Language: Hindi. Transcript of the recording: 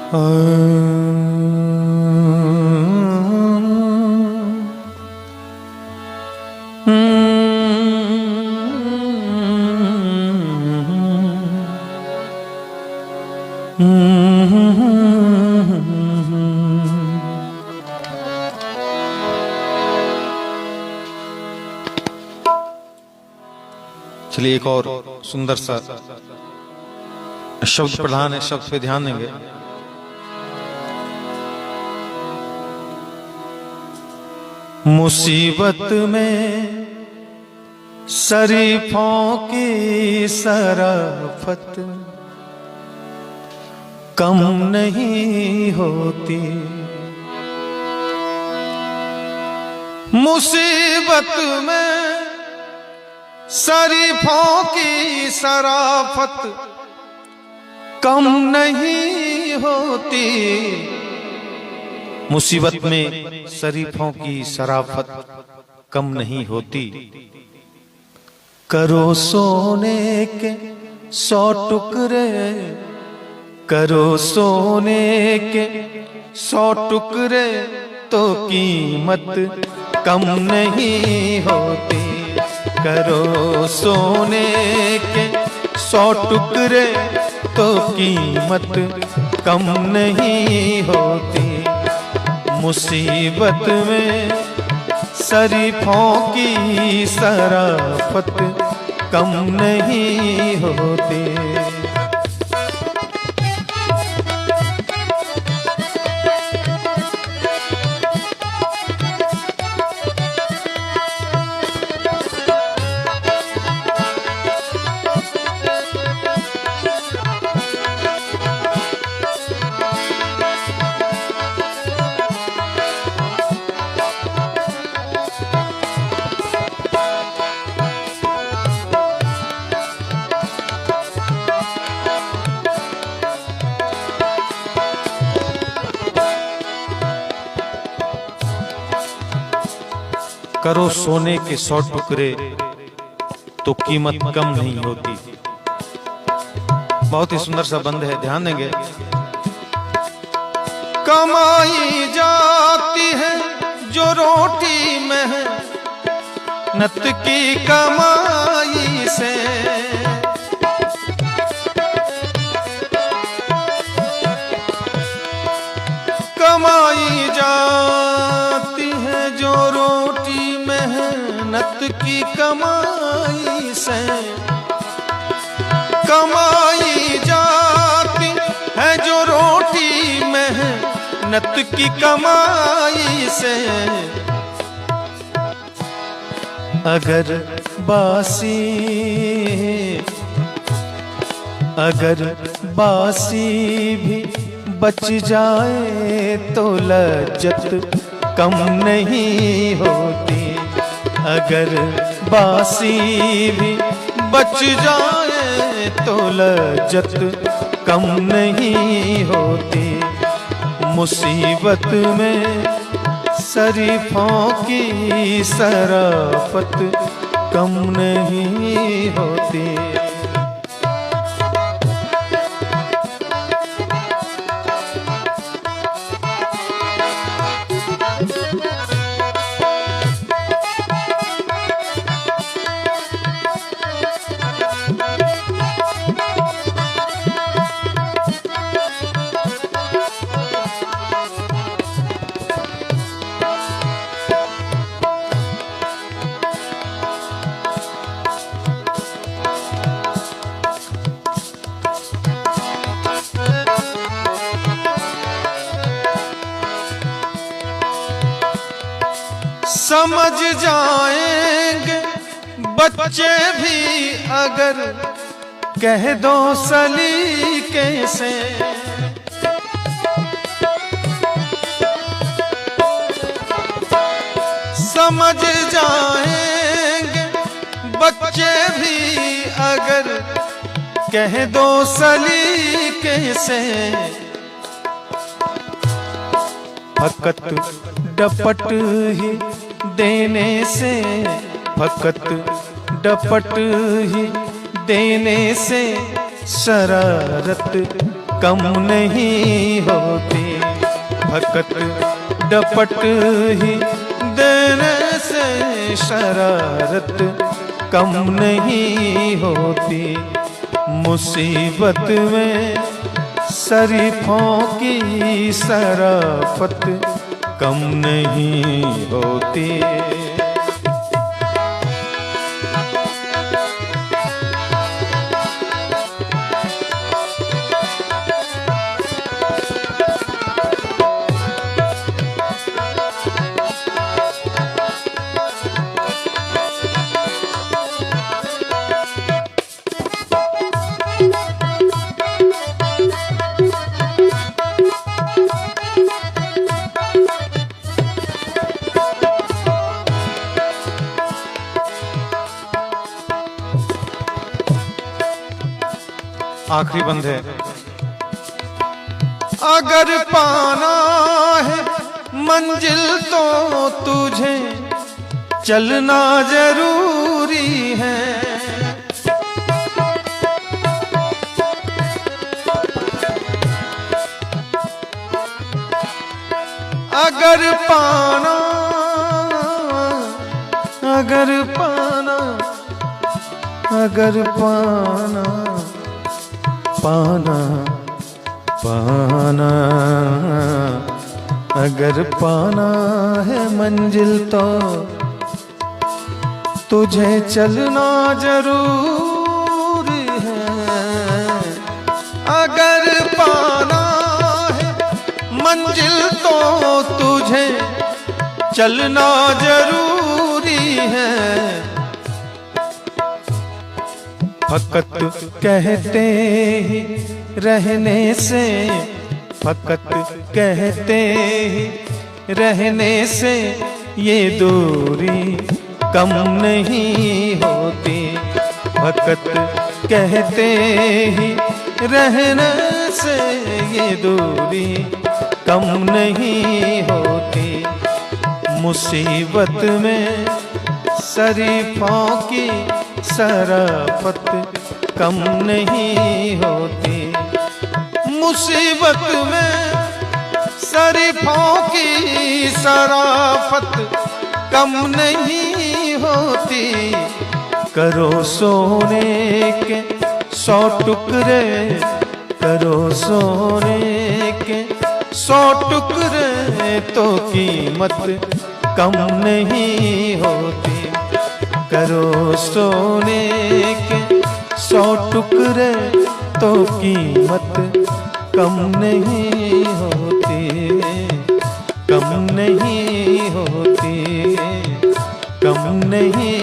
चलिए एक और सुंदर सा शब्द प्रधान है, शब्द पे ध्यान देंगे। मुसीबत में शरीफों की शराफत कम नहीं होती। मुसीबत में शरीफों की शराफत कम नहीं होती। मुसीबत में शरीफों की शराफत कम नहीं होती। करो सोने के 100 टुकड़े, करो सोने के 100 टुकड़े तो कीमत कम नहीं होती। करो सोने के 100 टुकड़े तो कीमत कम नहीं होती। मुसीबत में शरीफों की शराफत कम नहीं होती। करो सोने के 100 टुकड़े तो कीमत कम नहीं होती। बहुत ही सुंदर सा बंद है, ध्यान देंगे। कमाई जाती है जो रोटी मेहनत की कमाई से, कमाई जाती है जो रोटी मेहनत की कमाई से, कमाई जाती है जो रोटी मेहनत की कमाई से। अगर बासी भी बच जाए तो लज्जत कम नहीं होती। अगर बासी भी बच जाए तो लज्जत कम नहीं होती। मुसीबत में शरीफों की शराफत कम नहीं होती। समझ जाएंगे बच्चे भी अगर कह दो सलीके से। समझ जाएंगे बच्चे भी अगर कह दो सलीके से। फकत डपट ही देने से, फकत डपट ही देने से शरारत कम नहीं होती। भकत डपट ही देने से शरारत कम नहीं होती। मुसीबत में शरीफों की शराफत कम नहीं होती। आखिरी बंद है। अगर पाना है मंजिल तो तुझे चलना जरूरी है। अगर पाना अगर पाना अगर पाना पाना पाना अगर पाना है मंजिल तो तुझे चलना जरूरी है। अगर पाना है मंजिल तो तुझे चलना जरूरी है। फकत कहते ही रहने से, फकत कहते ही रहने से ये दूरी कम नहीं होती। फकत कहते ही रहने से ये दूरी कम नहीं होती। मुसीबत में शरीफों की शराफत कम नहीं होती। मुसीबत में शरीफों की शराफत कम नहीं होती। करो सोने के 100 टुकड़े, करो सोने के 100 टुकड़े तो कीमत कम नहीं होती। करो सोने के 100 टुकड़े तो कीमत कम नहीं होती। कम नहीं होती, कम नहीं